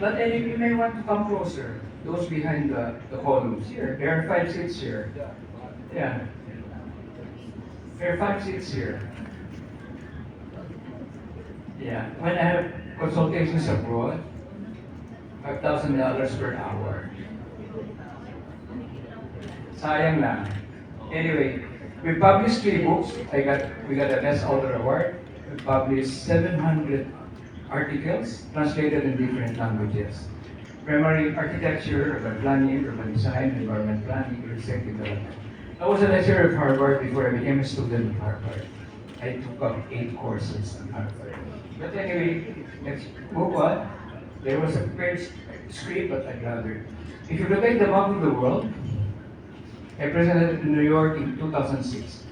But then you may want to come closer. Those behind the columns here. There are 5 seats here. Yeah. There are 5 seats here. Yeah. When I have consultations abroad, $5,000 per hour. Sayang lang. Anyway, we published 3 books. We got a Best Author Award. We published 700 articles translated in different languages. Primary architecture, urban planning, urban design, environment planning, executive development. I was a lecturer at Harvard before I became a student at Harvard. I took up 8 courses at Harvard. But anyway, let's move on. There was a great script, but I'd rather. If you look at the map of the world, I presented in New York in 2006.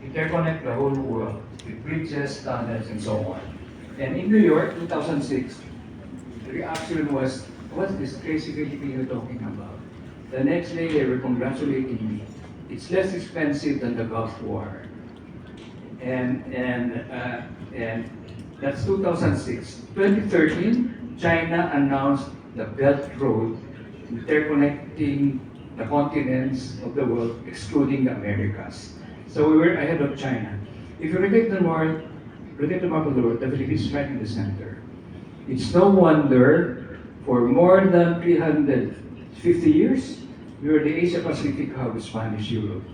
Interconnect the whole world with bridges, tunnels, and so on. And in New York, 2006, the reaction was, what's this crazy Filipino talking about? The next day, they were congratulating me. It's less expensive than the Gulf War. And that's 2006. 2013, China announced the Belt Road, interconnecting the continents of the world, excluding the Americas. So we were ahead of China. If you look at the north, look at the map of the world, the Philippines is right in the center. It's no wonder, for more than 350 years, we were the Asia-Pacific hub of Spanish Europe.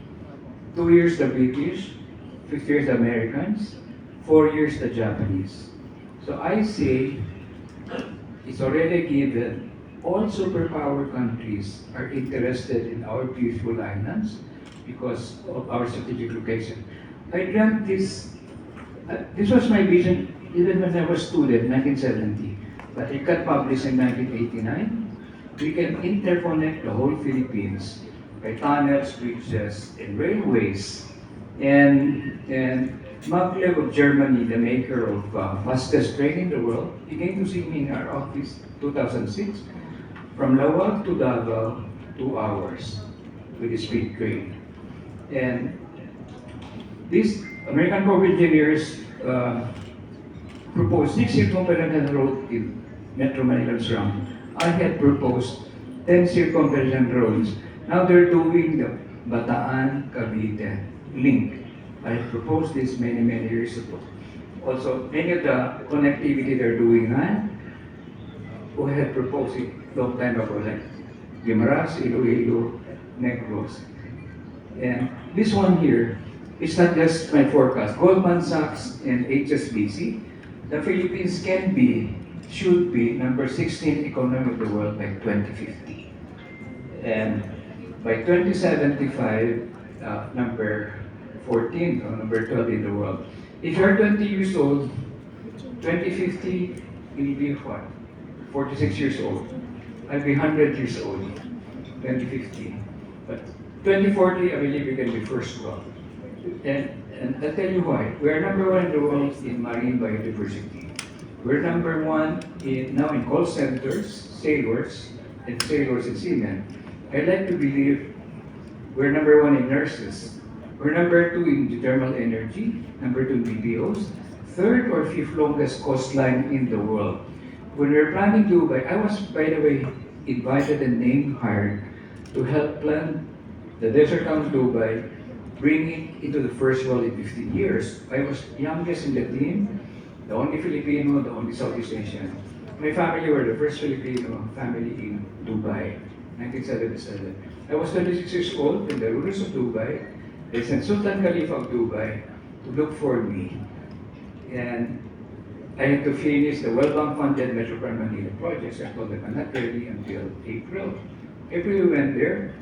2 years the British, 50 years the Americans, 4 years the Japanese. So I say, it's already given, all superpower countries are interested in our beautiful islands because of our strategic location. I dreamt this, this was my vision even when I was a student, 1970, but it got published in 1989. We can interconnect the whole Philippines by tunnels, bridges, and railways. And Maglev of Germany, the maker of fastest train in the world, he came to see me in our office 2006. From Lawag to Davao, 2 hours with a speed train. And these American Corps of Engineers proposed 6 circumferential road in Metro Manila surrounding. I had proposed 10 circumferential roads. Now they're doing the Bataan Cavite link. I proposed this many years ago. Also, many of the connectivity they're doing now, who had proposed it long time ago, like Guimaras, Iloilo, Negros. And this one here, it's not just my forecast. Goldman Sachs and HSBC, the Philippines can be, should be, number 16 economy of the world by 2050. And by 2075, number 14 or number 12 in the world. If you're 20 years old, 2050 will be what? 46 years old. I'll be 100 years old, 2050. But 2040, I believe we can be first world. And I'll tell you why. We are number 1 in the world in marine biodiversity. We're number 1 now in call centers, sailors and seamen. I like to believe we're number 1 in nurses. We're number 2 in geothermal energy, number 2 in BPOs, 3rd or 5th longest coastline in the world. When we were planning Dubai, I was, by the way, invited and name hired to help plan the desert town of Dubai, bring it into the first world in 15 years. I was youngest in the team, the only Filipino, the only Southeast Asian. My family were the first Filipino family in Dubai, 1977. I was 26 years old, and the rulers of Dubai, they sent Sultan Khalifa of Dubai to look for me. And I had to finish the World Bank funded Metro Manila projects. I told them I'm not ready until April. April we went there.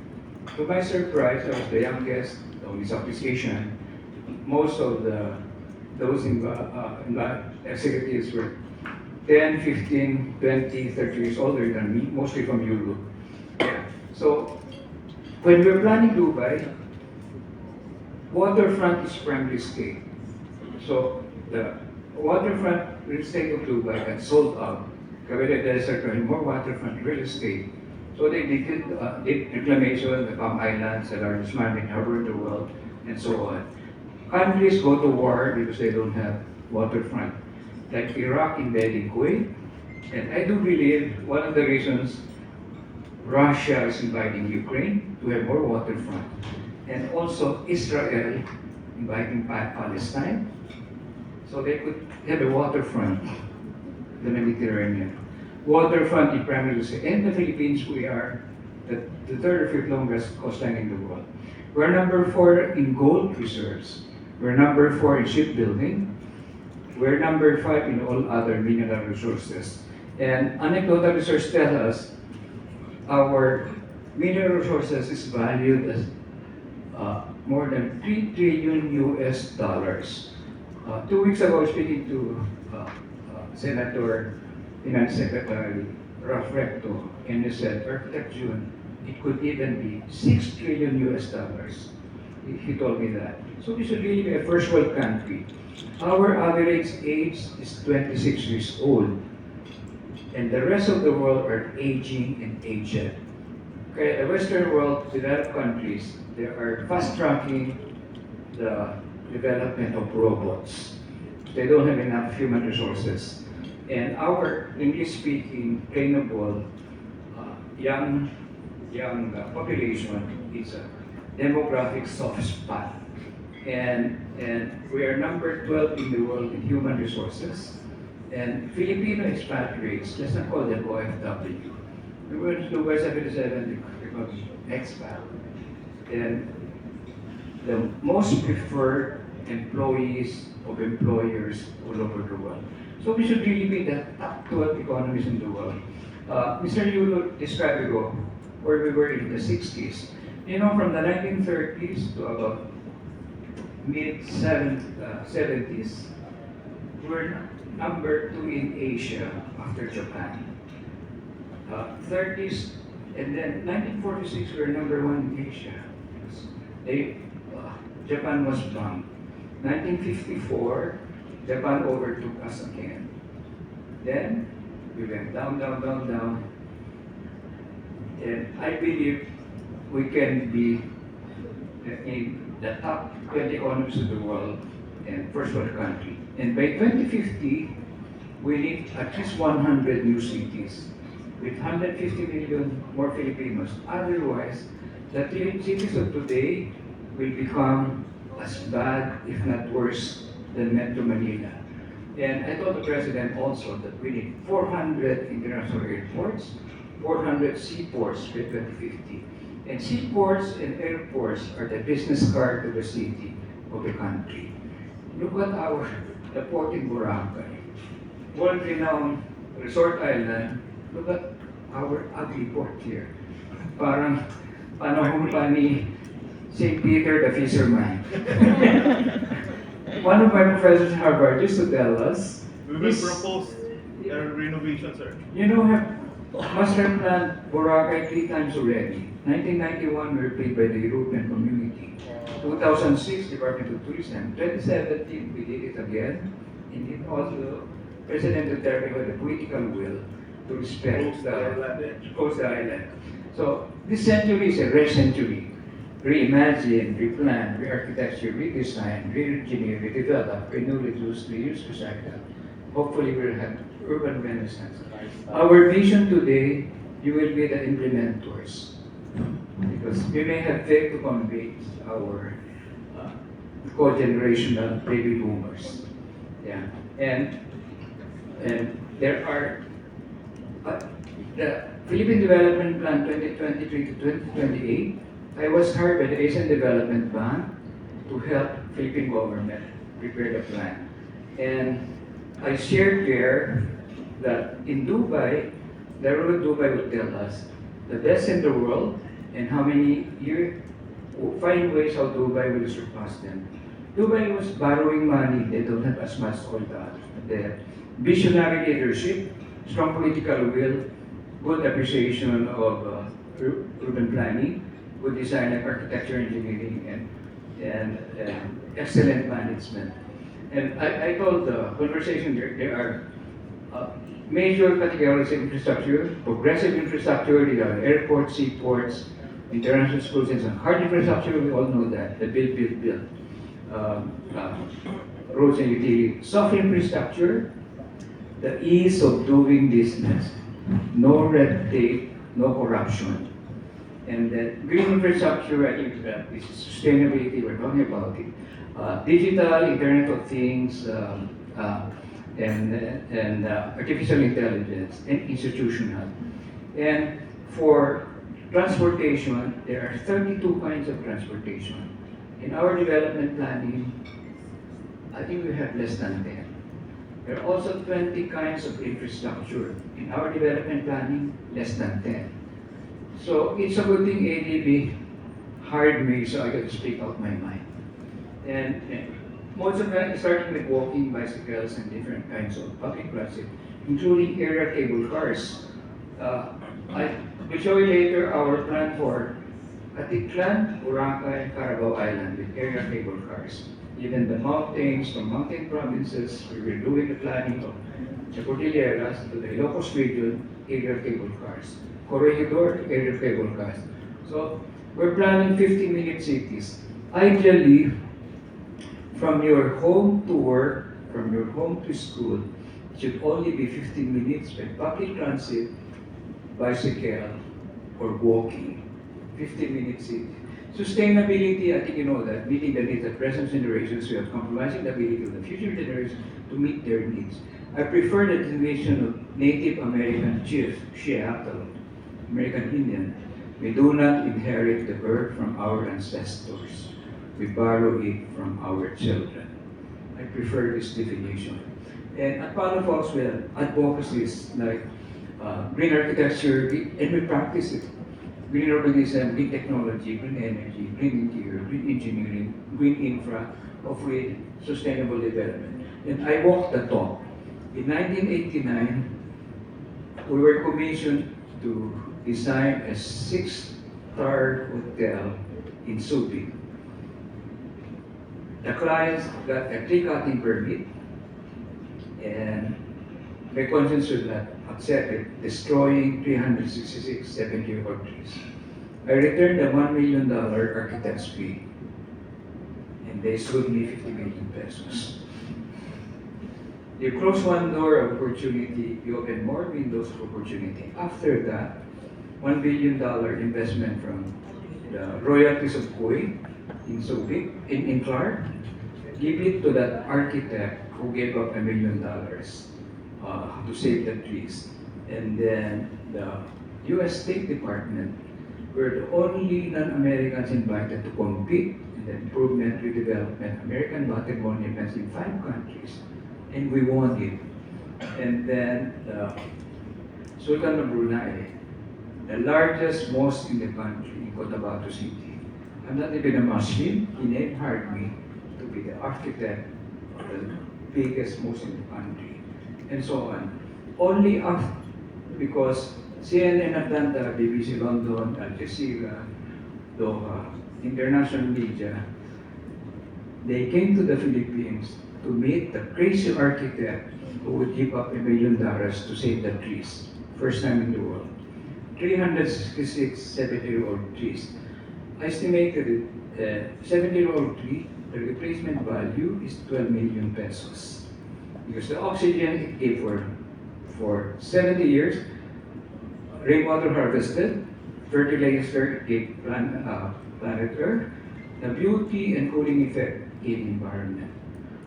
To my surprise, I was the youngest, the only Southeast Asian. Most of those executives were 10, 15, 20, 30 years older than me, mostly from Europe. Yeah. So when we were planning Dubai, waterfront is primary state. So the waterfront real estate of Dubai got sold out. Cavite Desert had more waterfront real estate. So they did reclamation, the Palm Islands, the largest man-made harbor in the world, and so on. Countries go to war because they don't have waterfront. Like Iraq invading Kuwait, And I do believe one of the reasons Russia is inviting Ukraine to have more waterfront, and also Israel inviting Palestine, so they could have a waterfront, the Mediterranean. Waterfront in primarily say, and the Philippines, we are the third or fifth longest coastline in the world. We're number 4 in gold reserves. We're number 4 in shipbuilding. We're number 5 in all other mineral resources. And anecdotal research tell us our mineral resources is valued as more than 3 trillion US dollars. 2 weeks ago, speaking to Senator Finance Secretary Ralph Recto, and he said, Architect June, it could even be 6 trillion US dollars. He told me that. So we should really be a first world country. Our average age is 26 years old, and the rest of the world are aging and aged. Okay, the Western world, developed countries, they are fast-tracking the development of robots. They don't have enough human resources. And our English-speaking, trainable, young population is a demographic soft spot. And we are number 12 in the world in human resources. And Filipino expatriates, let's not call them OFW. We went to Dubai 77 because expat. And the most preferred employees of employers all over the world. So we should really be the top 12 economies in the world. Mr. Yulo described ago where we were in the 60s. You know, from the 1930s to about mid-70s, we're number 2 in Asia after Japan. 30s, and then 1946 we were number 1 in Asia. Japan was bombed. 1954, Japan overtook us again. Then we went down, down, down, down. And I believe we can be in the top 20 economies of the world and first world country. And by 2050, we need at least 100 new cities with 150 million more Filipinos. Otherwise, the cities of today will become as bad, if not worse, than Metro Manila. And I told the President also that we need 400 international airports, 400 seaports by 2050. And seaports and airports are the business card of the city, of the country. Look at the port in Boracay, world-renowned resort island. Look at our ugly port here. Parang panahon pa ni St. Peter the Fisherman. One of my professors at Harvard used to tell us, We will propose a renovation, sir. you know, have master planned Boracay 3 times already. 1991, we were paid by the European Community. 2006, Department of Tourism. 2017, we did it again. And it also, President Duterte had the political will to respect close the island. So this century is a rare century. Reimagine, replan, re-architecture, redesign, re-engineer, redevelop, renew, reduce, reuse, recycle. Hopefully we'll have urban renaissance. Our vision today, you will be the implementors. Because we may have failed to convince our co-generational baby boomers. Yeah. And there are the Philippine Development Plan 2023 to 2028. I was hired by the Asian Development Bank to help Philippine government prepare the plan. And I shared there that in Dubai, the ruler of Dubai will tell us the best in the world and how many years, find ways how Dubai will surpass them. Dubai was borrowing money, they don't have as much oil dollars. They have visionary leadership, strong political will, good appreciation of urban planning, good design like architecture, engineering, and excellent management. And I told the conversation there are major categories of infrastructure, progressive infrastructure, there are airports, seaports, international schools, and some hard infrastructure, we all know that, the build. Roads and utility. Soft infrastructure, the ease of doing business, no red tape, no corruption. And then green infrastructure, I think that this is sustainability, we're talking about it. Digital, Internet of Things, and artificial intelligence, and institutional. And for transportation, there are 32 kinds of transportation. In our development planning, I think we have less than 10. There are also 20 kinds of infrastructure. In our development planning, less than 10. So it's a good thing ADB hired me so I could speak out my mind. And most of that, starting with walking, bicycles, and different kinds of public transit, including area cable cars. I will show you later our plan for Atiklan, Boracay, and Carabao Island with area cable cars. Even the mountains, from mountain provinces, we were doing the planning of the Cordilleras to the Ilocos region, area cable cars. Corregidor, area cable cars. So we're planning 50-minute cities. Ideally, from your home to work, from your home to school, it should only be 15 minutes by public transit, bicycle, or walking. 15-minute city. Sustainability, I think you know that, meeting the needs of present generations without compromising the ability of the future generations to meet their needs. I prefer the designation of Native American chief, Seattle, American Indian. We do not inherit the birth from our ancestors. We borrow it from our children. I prefer this definition. And at Palo Foxwell, advocacies like green architecture, and we practice it. Green urbanism, green technology, green energy, green interior, green engineering, green infra, of which sustainable development. And I walked the talk. In 1989, we were commissioned to design a 6-star hotel in Subic. The clients got a tree-cutting permit, and my conscience would not accept it, destroying 366 70-year-old trees. I returned a $1 million architect's fee, and they sued me 50 million pesos. You close one door of opportunity, you open more windows of opportunity. After that, $1 billion investment from the royalties of Koi in Subic, in Clark, give it to that architect who gave up $1 million to save the trees. And then the US State Department were the only non-Americans invited to compete in the improvement, redevelopment, American battery monuments in 5 countries. And we won it. And then the Sultan of Brunei, the largest mosque in the country, in Cotabato City. I'm not even a Muslim, he hired me to be the architect of the biggest mosque in the country, and so on. Only after, because CNN Atlanta, BBC London, Al Jazeera, Doha, international media, they came to the Philippines to meet the crazy architect who would give up $1 million to save the trees. First time in the world. 366 70-year-old trees. I estimated it, 70-year-old tree, the replacement value is 12 million pesos. Because the oxygen it gave for 70 years, rainwater harvested, fertilizer gave planet Earth, the beauty and cooling effect gave environment.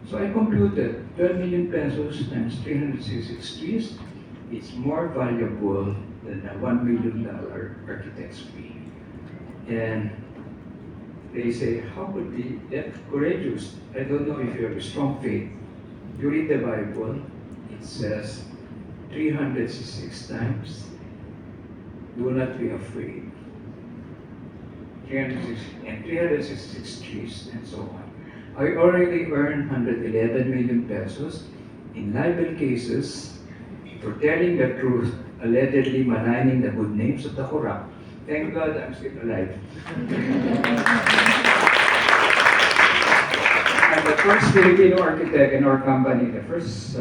So I computed 12 million pesos times 366 trees, it's more valuable than a $1 million architect's fee. And they say, how could be that courageous? I don't know if you have a strong faith. You read the Bible, it says 366 times, do not be afraid. 366 trees and so on. I already earned 111 million pesos in libel cases for telling the truth, allegedly maligning the good names of the corrupt. Thank God I'm still alive. I'm the first Filipino architect in our company, the first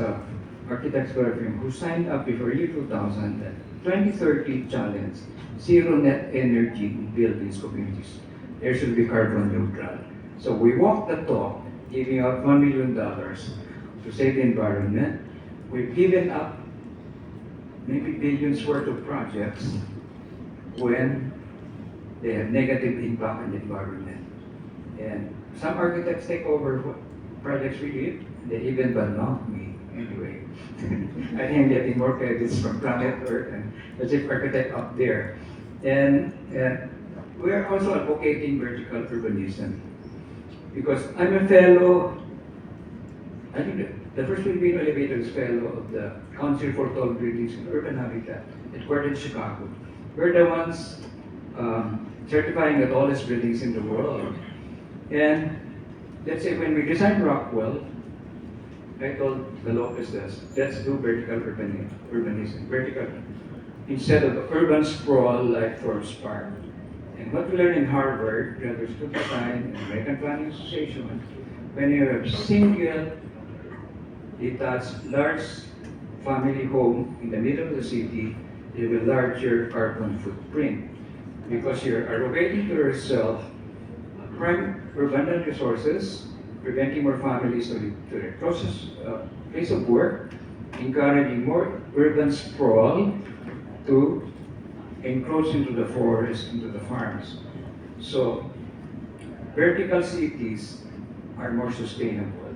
architects firm who signed up before year 2000, the 2030 challenge, zero net energy in buildings, communities. There should be carbon neutral. So we walked the talk, giving out $1 million to save the environment. we've given up maybe billions worth of projects when they have negative impact on the environment. And some architects take over what projects we did, they even badmouth me anyway. I think I'm getting more credits from Planet Earth and the chief architect up there. And we're also advocating vertical urbanism because I'm a fellow, I think the first Filipino elevator is fellow of the Council for Tall Buildings and Urban Habitat, headquartered in Chicago. We're the ones certifying the tallest buildings in the world. And let's say when we designed Rockwell, I told the Lopez's, let's do vertical urbanism, vertical, instead of urban sprawl like Forest Park. And what we learned in Harvard, Graduate School of Design and American Planning Association, when you have single detached large family home in the middle of the city, you have a larger carbon footprint because you're allocating to yourself prime urban resources, preventing more families to their place of work, encouraging more urban sprawl to encroach into the forest, into the farms. So vertical cities are more sustainable.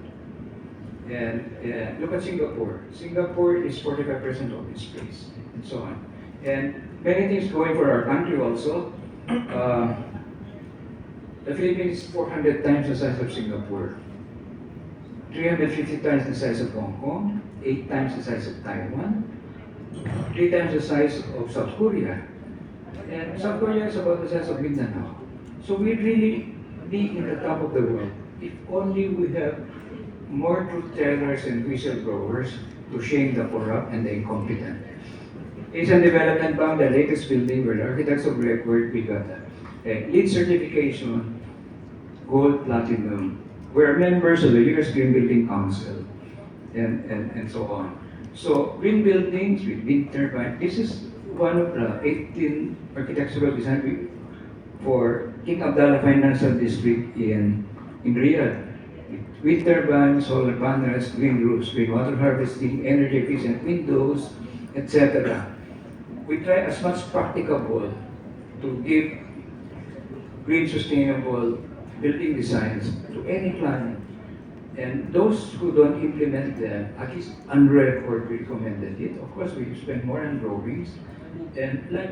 And look at Singapore. Singapore is 45% open space and so on. And many things going for our country also. The Philippines is 400 times the size of Singapore, 350 times the size of Hong Kong, 8 times the size of Taiwan, 3 times the size of South Korea. And South Korea is about the size of Mindanao. So we really be in the top of the world. If only we have more truth tellers and whistleblowers to shame the corrupt and the incompetent. Asian Development Bank, the latest building where the architects of record, we got a LEED certification, gold, platinum. We're members of the U.S. Green Building Council and so on. So green buildings with wind turbine, this is one of the 18 architectural design for King Abdallah Financial District in Riyadh. Wind turbines, solar panels, green roofs, green water harvesting, energy efficient windows, etc. We try as much practicable to give green sustainable building designs to any client. And those who don't implement them, at least on record, we recommended it. Of course, we spend more on drawings. And like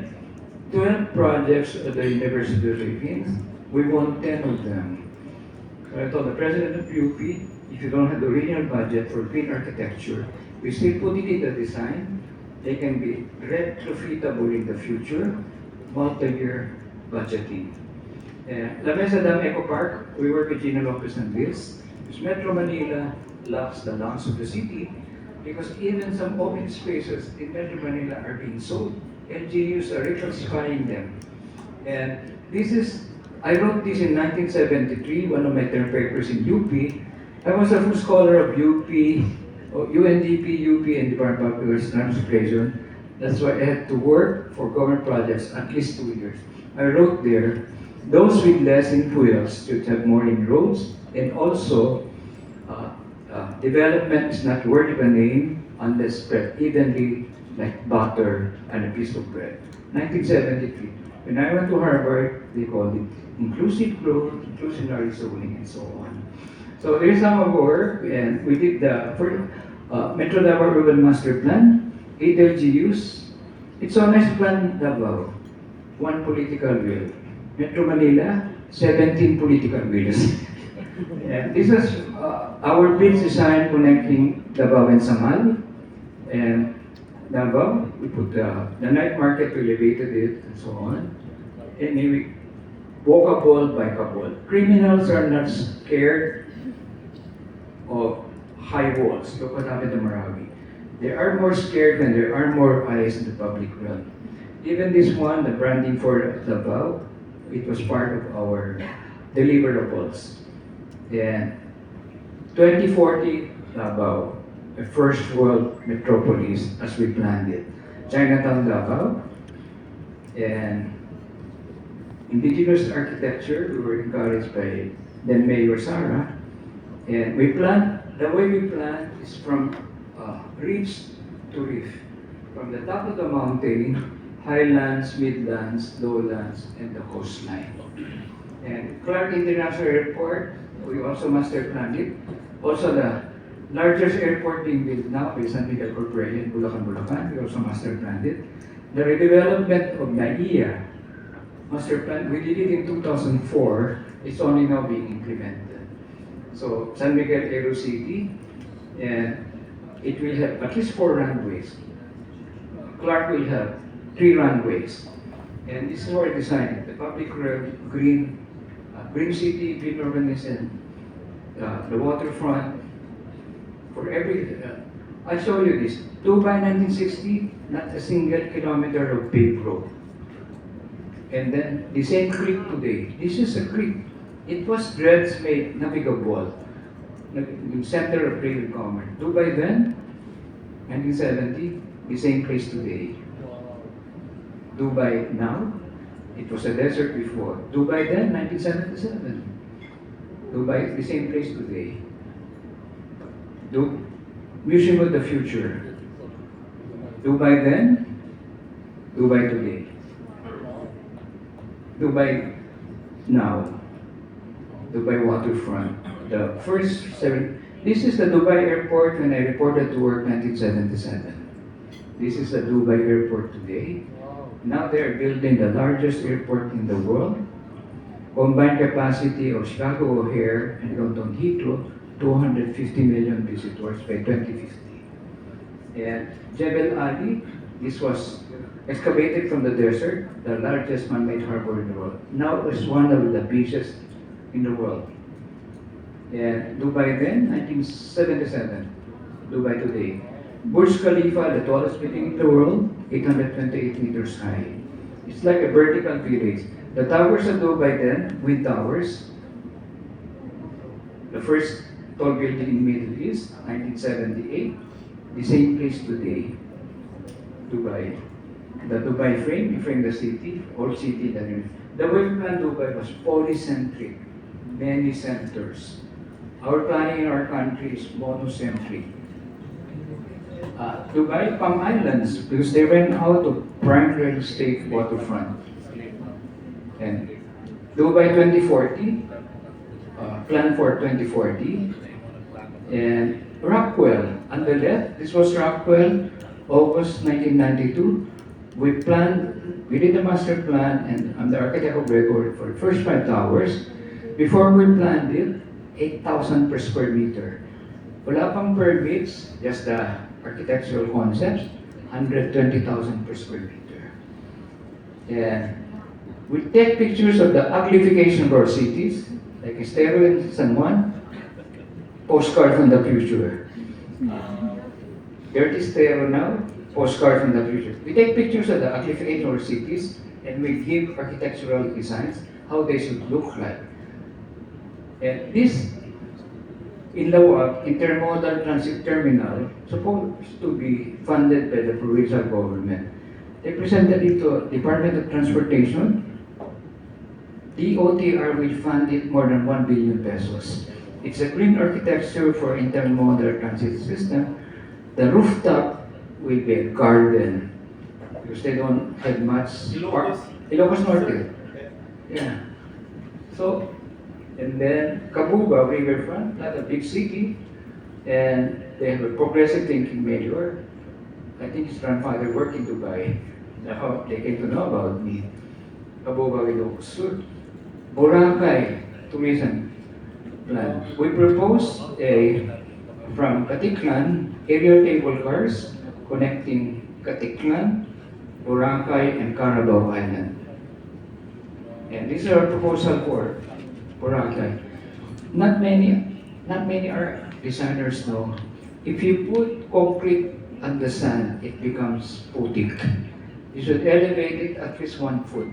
12 projects at the University of the Philippines, we won 10 of them. So I told the president of UP, if you don't have the original budget for green architecture, we still put it in the design. They can be retrofitable in the future, multi-year budgeting. La Mesa Dam Eco Park, we work with Gina Lopez and Wills. Because Metro Manila loves the lungs of the city because even some open spaces in Metro Manila are being sold. LGUs are reclassifying them. And this is, I wrote this in 1973, one of my term papers in UP. I was a full scholar of UP, UNDP, UP, and Department of Public Transportation. That's why I had to work for government projects at least 2 years. I wrote there, those with less in fuels should have more in roads, and also development is not worth of a name unless spread evenly like butter and a piece of bread. 1973. When I went to Harvard, they called it inclusive growth, inclusionary zoning, and so on. So here's some of our work, and we did the first Metro Davao Urban Master Plan, 8 LGUs. It's so nice plan Davao, one political will. Metro Manila, 17 political wills. And this is our bridge design connecting Davao and Samal. And Davao, we put the night market, we elevated it, and so on. And we walkable, bikeable. Criminals are not scared of high walls. Look what happened to Marawi. They are more scared when there are more eyes in the public realm. Even this one, the branding for Davao, it was part of our deliverables. And 2040, Davao, a first world metropolis as we planned it. Chinatown, Davao, and indigenous architecture, we were encouraged by then Mayor Sara. And we planned, the way we planned is from ridge to reef. From the top of the mountain, highlands, midlands, lowlands, and the coastline. And Clark International Airport, we also master planned it. Also the largest airport being built now by San Miguel Corporation, Bulacan, Bulacan, we also master planned it. The redevelopment of NAIA, master plan, we did it in 2004, it's only now being implemented. So San Miguel Aero City, and it will have at least 4 runways. Clark will have 3 runways. And this is what I designed, the public green, green city, green urbanism, the waterfront, for every, I show you this. Dubai 1960, not a single kilometer of paved road. And then the same creek today. This is a creek. It was dredged made navigable. In center of trade and commerce. Dubai then, 1970, the same place today. Dubai now, it was a desert before. Dubai then, 1977. Dubai, the same place today. Museum of the Future. Dubai then, Dubai today. Dubai now, Dubai waterfront. The first 7, this is the Dubai airport when I reported to work 1977. This is the Dubai airport today. Now they're building the largest airport in the world. Combined capacity of Chicago O'Hare and London Heathrow, 250 million visitors by 2050. And Jebel Ali, this was excavated from the desert, the largest man-made harbor in the world. Now it's one of the beaches in the world. And Dubai then, 1977. Dubai today. Burj Khalifa, the tallest building in the world, 828 meters high. It's like a vertical village. The towers of Dubai then, Twin Towers, the first tall building in Middle East, 1978. The same place today, Dubai. The Dubai frame, we frame the city, old city. The way we planned Dubai was polycentric, many centers. Our planning in our country is monocentric. Dubai, Palm Islands, because they ran out of prime real estate waterfront. And Dubai 2040, plan for 2040. And Rockwell, on the left, this was Rockwell, August 1992. We did the master plan, and I'm the architect of record for the first 5 towers. Before we planned it, 8,000 per square meter. Wala pang permits, just the architectural concepts, 120,000 per square meter. And we take pictures of the uglification of our cities, like Estero and San Juan, postcard from the future. Dirty Estero now, postcard from the future. We take pictures of the uglification of our cities, and we give architectural designs, how they should look like. And this, in Lawag, intermodal transit terminal, supposed to be funded by the provincial government. They presented it to Department of Transportation. DOTR will fund it more than 1 billion pesos. It's a green architecture for intermodal transit system. The rooftop will be a garden because they don't have much park. Ilocos Norte. Yeah. So, and then Kabuga, riverfront, not a big city, and they have a progressive thinking mayor. I think his grandfather worked in Dubai. That's how they came to know about me. Kabuga, Ilocos Sur. Boracay, tourism plan. We propose from Katiklan, aerial cable cars connecting Katiklan, Boracay, and Carabao Island. And this is our proposal for Boracay. Not many are designers know. If you put concrete on the sand, it becomes putik. You should elevate it at least 1 foot.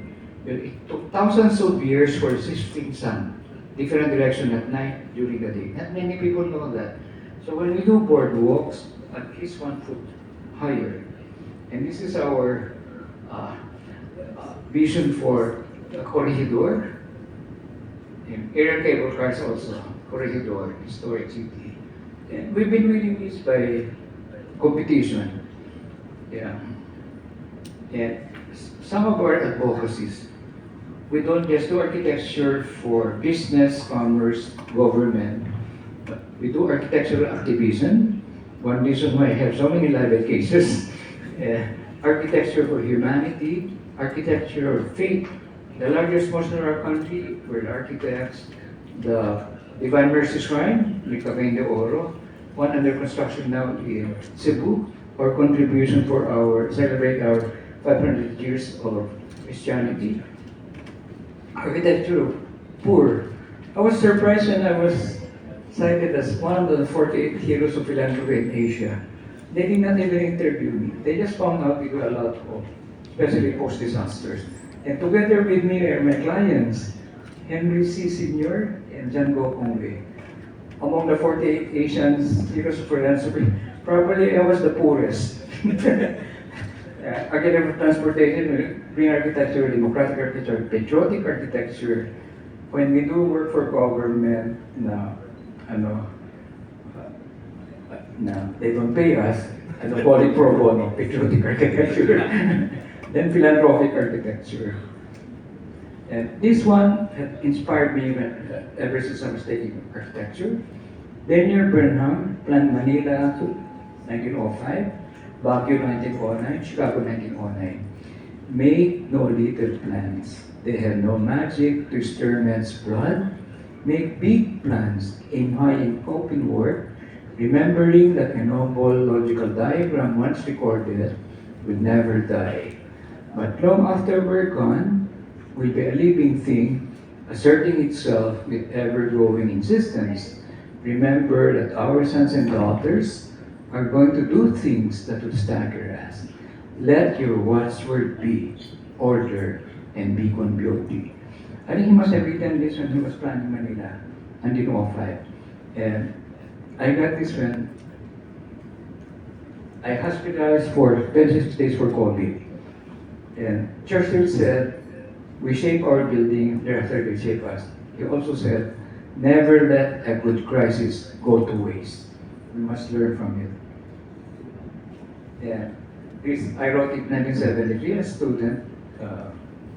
It took thousands of years for sifting sand, different direction at night, during the day. Not many people know that. So when we do boardwalks, at least 1 foot higher. And this is our vision for the corridor. And aerial cable cars also, corridor, historic city. And we've been winning this by competition. Yeah. And some of our advocacies, we don't just do architecture for business, commerce, government, but we do architectural activism. One reason why I have so many libel cases. Architecture for humanity, architecture of faith. The largest mosque in our country were architects. The Divine Mercy Shrine, in Cagayan de Oro, one under construction now in Cebu, our contribution for celebrate our 500 years of Christianity. Architecture of poor. I was surprised when I was cited as one of the 48 heroes of philanthropy in Asia. They did not even interview me. They just found out we do a lot of, especially post-disasters. And together with me are my clients, Henry C. Sr. and John Go Kongwei. Among the 48 Asians heroes of philanthropy, probably I was the poorest. Academic transportation, green architecture, democratic architecture, patriotic architecture. When we do work for government na they don't pay us, call it pro bono, patriotic architecture. Then philanthropic architecture. And this one had inspired me ever since I was taking architecture. Daniel Burnham planned Manila to 1905, Baguio 1909, Chicago 1909. Make no little plans. They have no magic to stir men's blood. Make big plans, aim high in open work, remembering that a noble logical diagram once recorded will never die. But long after we're gone, will be a living thing, asserting itself with ever-growing insistence. Remember that our sons and daughters are going to do things that will stagger us. Let your watchword be order and beacon beauty. I think he must have written this when he was planning Manila, 1905. And I got this when I hospitalized for 26 days for COVID. And Churchill said, we shape our building, thereafter they shape us. He also said, never let a good crisis go to waste. We must learn from it. Yeah. This, I wrote it in 1973 as a student,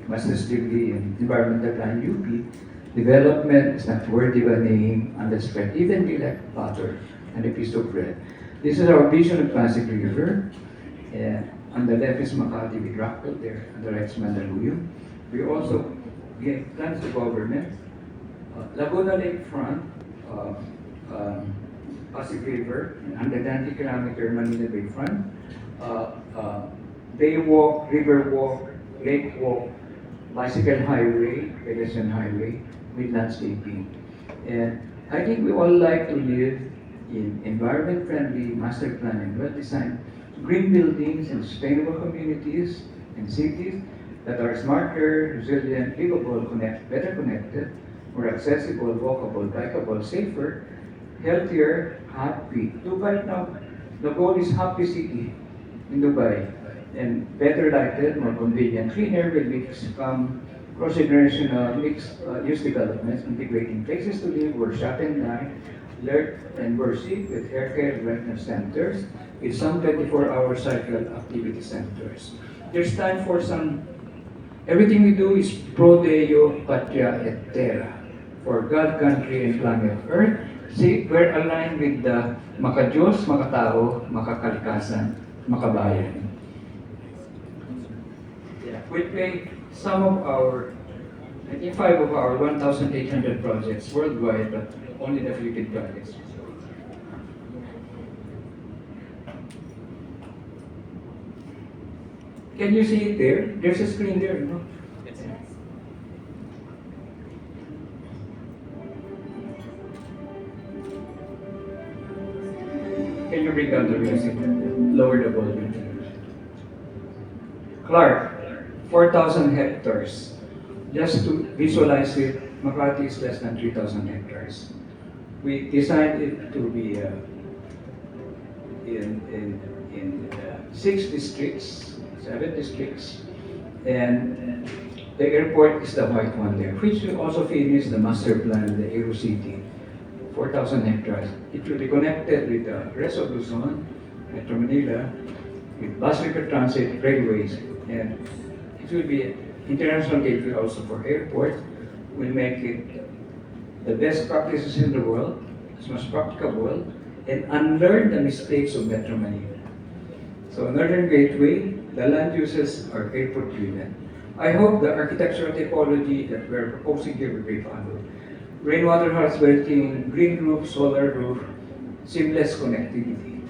master's degree in environmental planning UP. Development is not worthy of a name and the spread, even be like butter and a piece of bread. This is our vision of Pasig River. And on the left is Makati with Rockville there, on the right is Mandaluyong. We also gave plans to government. Laguna Lakefront, Pasig River, 190-kilometer Manila Bayfront. Baywalk, River Walk, Lake Walk, bicycle highway, pedestrian highway with landscaping. And I think we all like to live in environment-friendly, master planned, well-designed green buildings and sustainable communities and cities that are smarter, resilient, livable, better connected, more accessible, walkable, bikeable, safer, healthier, happy. Dubai now, the goal is happy city in Dubai. And better lighted, more convenient, cleaner will become cross-generational mixed-use developments, integrating places to live, where shop and dine, learn and worship with haircare and wellness centers, with some 24-hour cycle activity centers. There's time for some. Everything we do is pro Deo, Patria, et Terra, for God, country, and planet Earth. See, we're aligned with the Maka-Diyos, Makatao, Makakalikasan, Makabayan. We play some of our, I think 5 of our 1,800 projects worldwide, but only the Philippine projects. Can you see it there? There's a screen there, no? Can you bring down the music? Lower the volume. Clark, 4,000 hectares. Just to visualize it, Makati is less than 3,000 hectares. We designed it to be in 6 districts, 7 districts, and the airport is the white one there, which will also finish the master plan, the AeroCity, 4,000 hectares. It will be connected with the rest of Luzon, Metro Manila, with bus rapid transit, railways, and it will be international gateway also for airport. Will make it the best practices in the world, as much practicable, and unlearn the mistakes of Metro Manila. So Northern Gateway, the land uses are airport driven. I hope the architectural typology that we're proposing here will be followed. Rainwater harvesting, green roof, solar roof, seamless connectivity.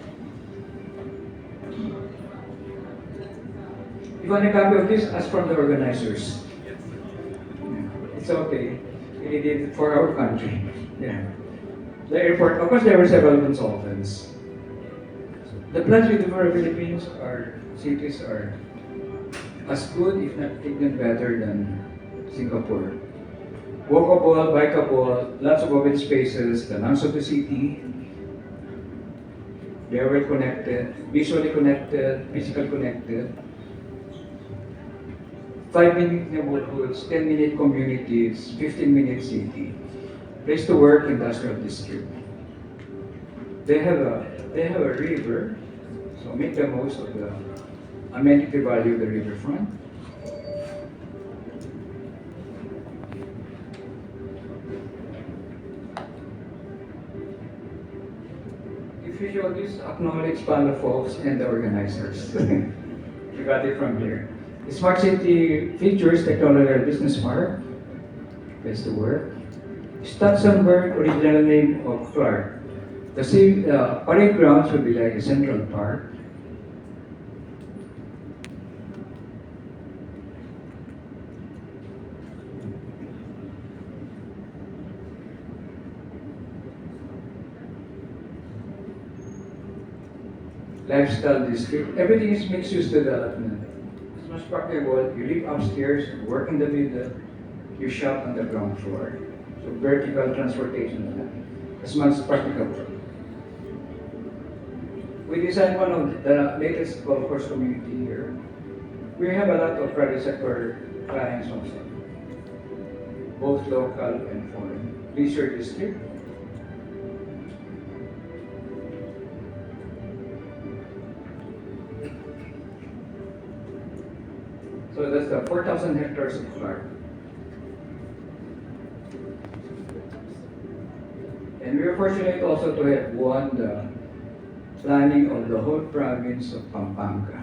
If you want a copy of this, ask from the organizers. Yeah, it's okay. We did it for our country. Yeah. The airport, of course, there were several consultants. The plans we do for the Philippines, our cities are as good, if not even better than Singapore. Walkable, bikeable, lots of open spaces, the lungs of the city. They are well connected, visually connected, physically connected. 5-minute neighborhoods, 10-minute communities, 15-minute city. Place to work, industrial district. They have a river, so make the most of the amenity value of the riverfront. If you show this, acknowledge Palafox and the organizers. You got it from here. The Smart City features technological business park. Place to work. Stutzenberg, original name of Clark. The parade grounds will be like a central park. Lifestyle district. Everything is mixed-use development. As much practicable, you live upstairs, work in the middle, you shop on the ground floor. So vertical transportation, as much practicable. We designed one of the latest golf course community here. We have a lot of private sector clients also, both local and foreign. Leisure district. So that's the 4,000 hectares of Clark. And we are fortunate also to have won the planning of the whole province of Pampanga.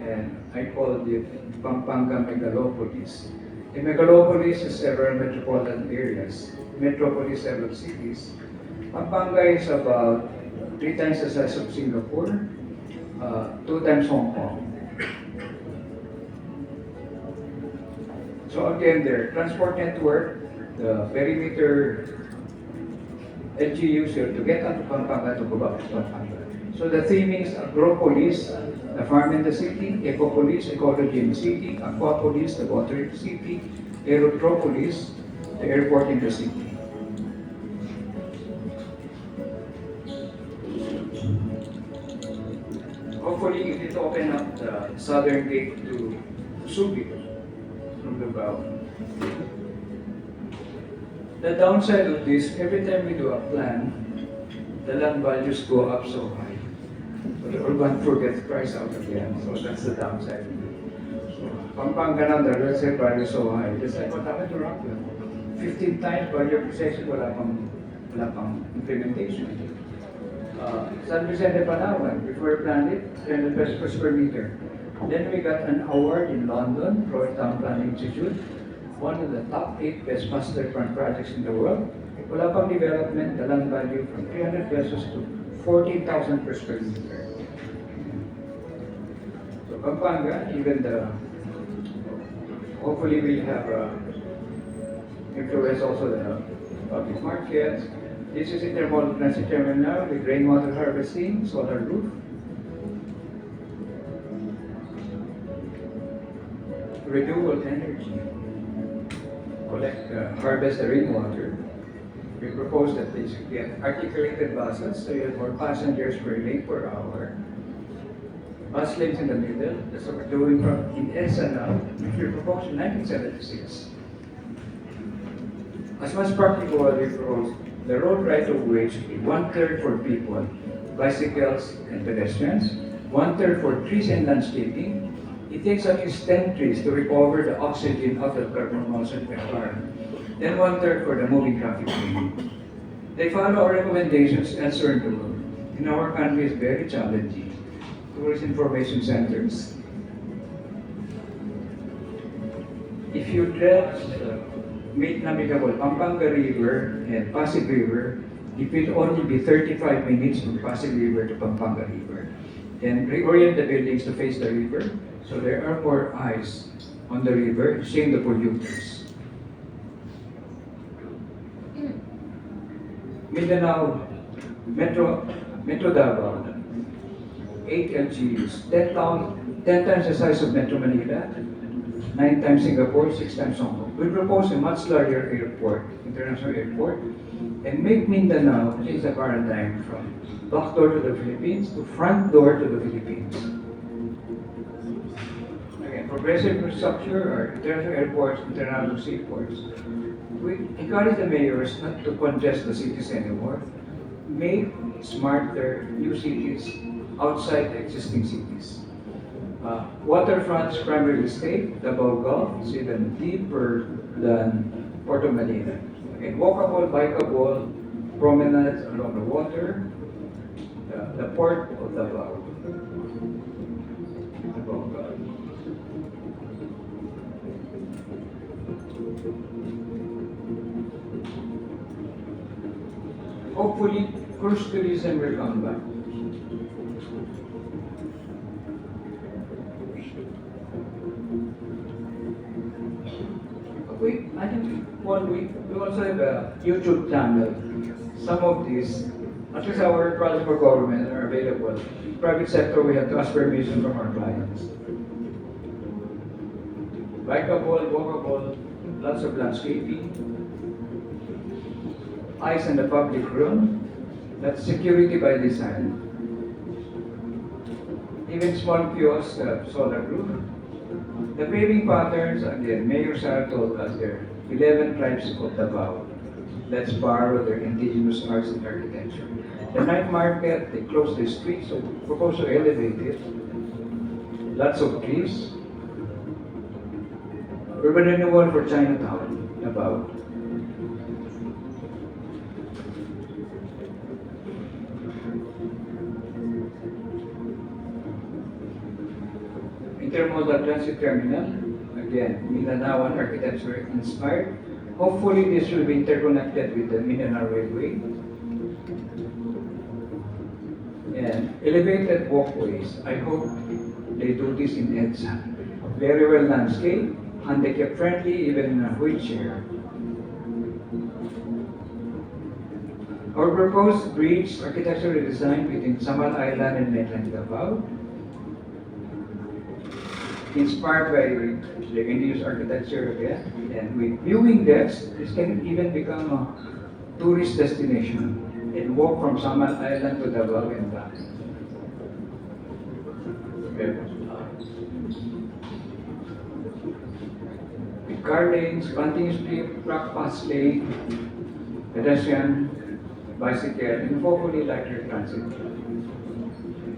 And I called it Pampanga Megalopolis. A megalopolis is several metropolitan areas, metropolis several cities. Pampanga is about 3 times the size of Singapore, 2 times Hong Kong. So again, their transport network, the perimeter LGUs here to get out of Pampanga to go back to Pampanga. So the theming is Agropolis, the farm in the city; Ecopolis, ecology in the city; Aquapolis, the water in the city; Aerotropolis, the airport in the city. Hopefully, it will open up the southern gate to Subic from Lugao. The downside of this, every time we do a plan, the land values go up so high. So the urban poor gets priced out again. So that's the downside. So Pampanga now, the real estate value is so high. Just like what happened to Rockville. 15 times value appreciation, wala pang implementation. San Vicente Palawan, before we planned it, 300 pesos per square meter. Then we got an award in London, Royal Town Planning Institute, one of the top 8 best master plan projects in the world. Wala pang development, the land value from 300 pesos to 14,000 per square meter. So Pampanga, even hopefully we'll have influence also the public markets. This is intermodal transit terminal with rainwater harvesting, solar roof. Renewable energy. Harvest the rainwater. We propose that they should get articulated buses, so you have more passengers per lane per hour. Bus lanes in the middle, that's what we're doing in EDSA now, which we proposed in 1976. As much practical, we propose the road right of way should be 1/3 for people, bicycles and pedestrians, 1/3 for trees and landscaping. It takes at least 10 trees to recover the oxygen out of carbon monoxide per car. Then 1/3 for the moving traffic lane. They follow our recommendations elsewhere in the world. In our country, it's very challenging. Tourist information centers. If you drive Meet Navigable, Pampanga River and Pasig River, it will only be 35 minutes from Pasig River to Pampanga River. Then reorient the buildings to face the river, so there are more eyes on the river, seeing the polluters. Mindanao, Metro Davao, 8 LGUs, 10 times the size of Metro Manila, 9 times Singapore, 6 times Hong Kong. We propose a much larger airport, international airport, and make Mindanao change the paradigm from back door to the Philippines to front door to the Philippines. Again, progressive infrastructure or international airports, international seaports. We encourage the mayors not to congest the cities anymore. Make smarter new cities outside the existing cities. Waterfront's primary estate, Davao Gulf, is even deeper than Puerto Manila. Okay, walkable, bikeable, promenades along the water, the port of Davao. Davao Gulf. Hopefully, cruise tourism will come back. I think we also have a YouTube channel. Some of these, at least our project for government are available. Private sector, we have to ask permission from our clients. Bikeable, walkable, lots of landscaping. Eyes in the public room, that's security by design. Even small kiosks have solar roof. The paving patterns, again, Mayor Sara told us there are 11 tribes of Davao. Let's borrow their indigenous arts and architecture. The night market, they close the streets, so propose to elevate it. Lots of trees. Urban renewal for Chinatown, Davao. Intermodal transit terminal, again, Mindanaoan architecture inspired. Hopefully this will be interconnected with the Mindanao Railway. And elevated walkways, I hope they do this in EDSA. Very well landscaped, handicap friendly, even in a wheelchair. Our proposed bridge architectural design between Samal Island and mainland Davao, inspired by the Indian architecture again, and with viewing decks, this can even become a tourist destination and walk from Samal Island to Davao and back. With gardens, planting strip, truck pass lane, pedestrian, bicycle, and hopefully lighter transit.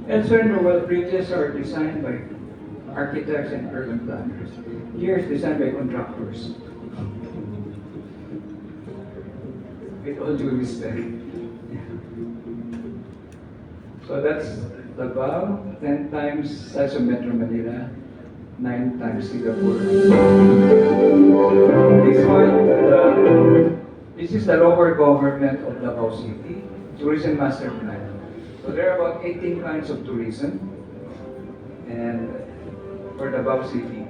Elsewhere in the world, bridges are designed by architects and urban planners. Here is designed by contractors. With all due respect. So that's Davao, 10 times size of Metro Manila, 9 times Singapore. This is the local government of Davao City, tourism master plan. So there are about 18 kinds of tourism, and for Davao City.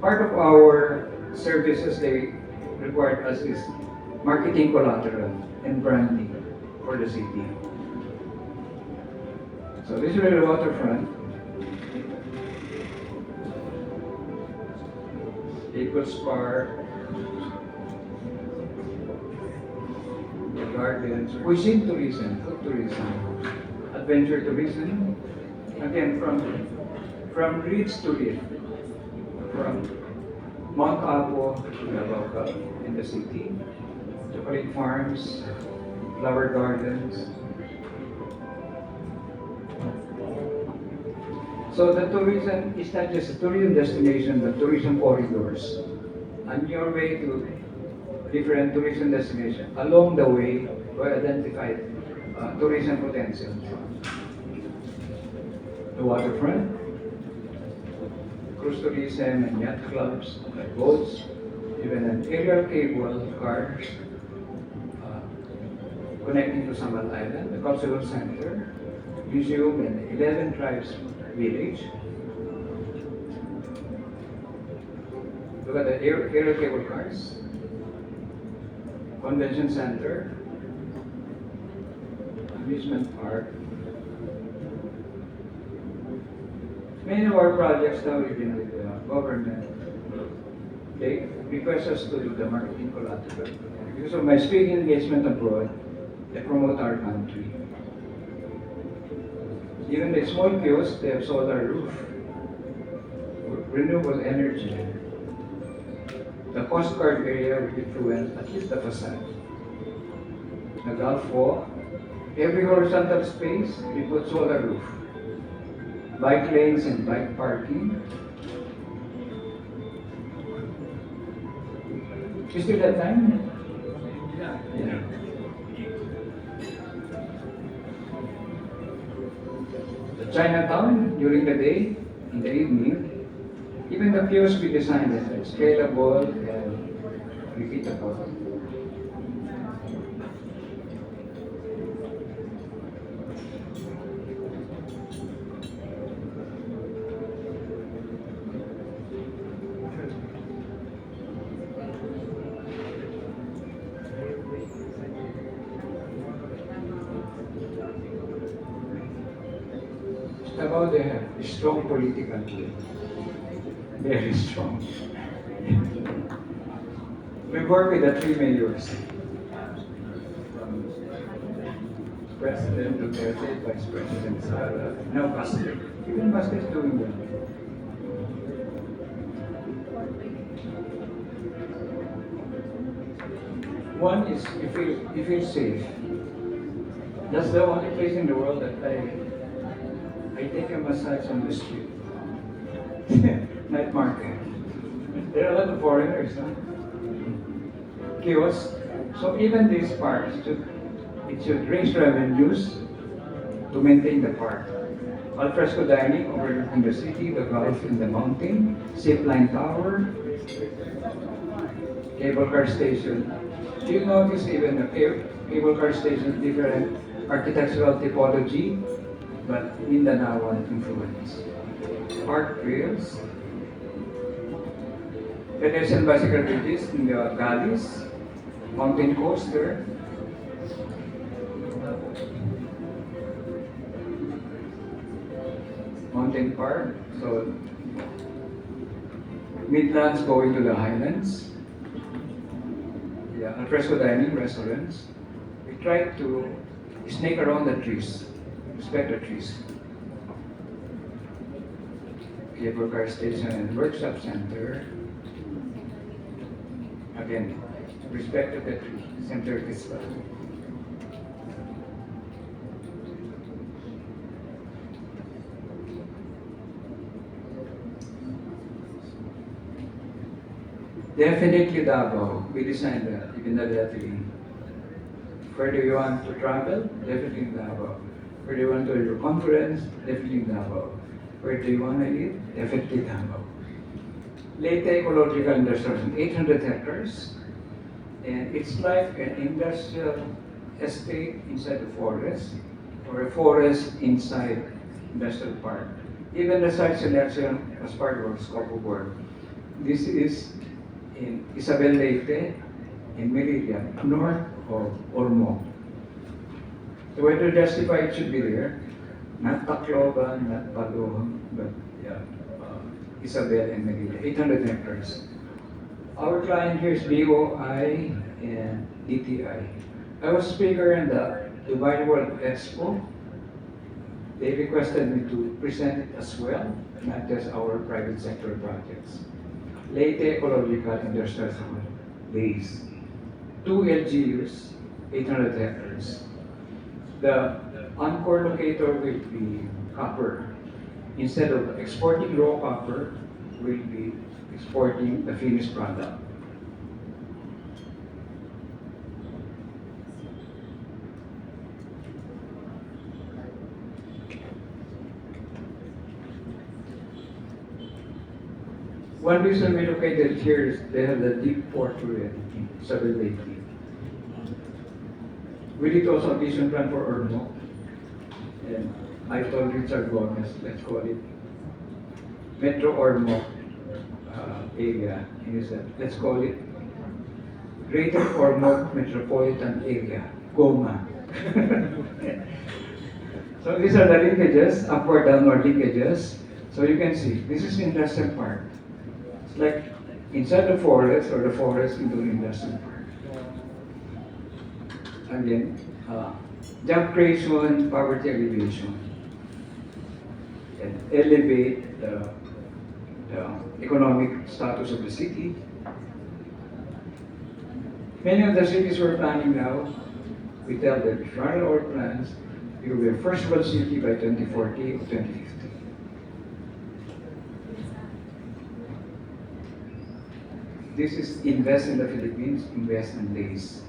Part of our services they required us is marketing collateral and branding for the city. So this is the waterfront. Eagles Park, the gardens, cuisine tourism, food tourism, adventure tourism, again from Reeds to Reef, from Mount Apo to Davao in the city, chocolate farms, flower gardens, So the tourism is not just a tourism destination, but tourism corridors. On your way to different tourism destinations, along the way, we identified tourism potential. The waterfront, cruise tourism and yacht clubs, boats, even an aerial cable car uh, connecting to Samal Island, the cultural center, museum, and 11 tribes village. Look at the aerial cable cars, convention center, amusement park. Many of our projects now within the government, they request us to do the marketing collateral. Because of my speaking engagement abroad, they promote our country. Even the small kiosks, they have solar roof, renewable energy. The Coast Guard area will influence at least the facade. The Gulf Walk, every horizontal space, we put solar roof. Bike lanes and bike parking. You still have time? Yeah. The Chinatown during the day, in the evening, even the kiosks we designed is scalable and repeatable. It's about the strong political will. Very strong. We work with the three mayors. From President Duterte, Vice President Sara, now Pastor. Even Pastor is doing well. One is you feel safe. That's the only place in the world that I take a massage on the street. Night market. There are a lot of foreigners, huh? Kiosks. So even these parks, it should raise revenues to maintain the park. Alfresco dining overlooking the city, the Gulf and the mountain, zip line tower, cable car station. Do you notice even the cable car station different architectural typology, but Mindanaoan influence? Park trails, pedestrian bicycle bridges in the valleys, mountain coaster, mountain park, so Midlands going to the highlands, yeah, alfresco dining restaurants. We try to snake around the trees, respect the trees. Cable car station and workshop center. Again, respect of the tree, center is well. Definitely Davao. We designed that, even the lettering. Where do you want to travel? Definitely Davao. Where do you want to do a conference? Definitely Davao. Where do you want to live? Definitely Davao. Leyte Ecological Industrial, 800 hectares. And it's like an industrial estate inside the forest, or a forest inside industrial park. Even the site selection as part of our scope of work. This is in Isabel Leyte, in Melilla, north of Ormo. So whether justified should be there, not Tacloban, not Palohan, but yeah, Isabel and Melilla, 800 hectares. Our client here is BOI and DTI. I was speaker in the Dubai World Expo. They requested me to present it as well, not just our private sector projects. Leyte Ecological Industrial Zone, base. 2 LGUs, 800 hectares. The anchor locator will be copper. instead of exporting raw copper, we'll be exporting the finished product. One reason we located here is they have the deep porphyry in Southern Lake. We did also a vision plan for Ormoc. And I told Richard Gomez, let's call it Metro Ormoc area. And he said, let's call it Greater Ormoc Metropolitan Area, GOMA. So these are the linkages, upward, downward linkages. So you can see, this is industrial park. It's like inside the forest or the forest into the industrial park. Again, job creation, poverty alleviation, and elevate the economic status of the city. Many of the cities we're planning now, we tell them, if you run our plans, you will be a first world city by 2040 or 2050. This is invest in the Philippines, invest in days.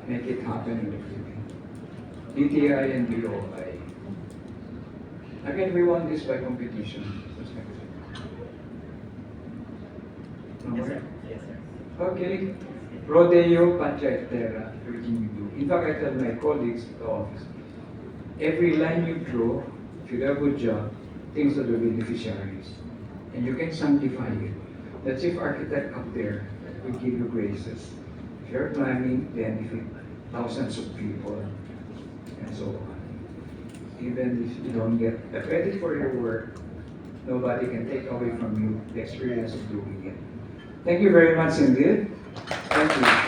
Make it happen in the Philippines. DTI and BOI. Again, we won this by competition. Yes, sir. Yes, sir. Okay. Rodeo Panchayatera, everything you do. In fact, I tell my colleagues at the office, every line you draw, if you do a good job, things are the beneficiaries. And you can sanctify it. The chief architect up there will give you graces. If you're planning, benefit thousands of people, and so on. Even if you don't get the credit for your work, nobody can take away from you the experience of doing it. Thank you very much indeed. Thank you.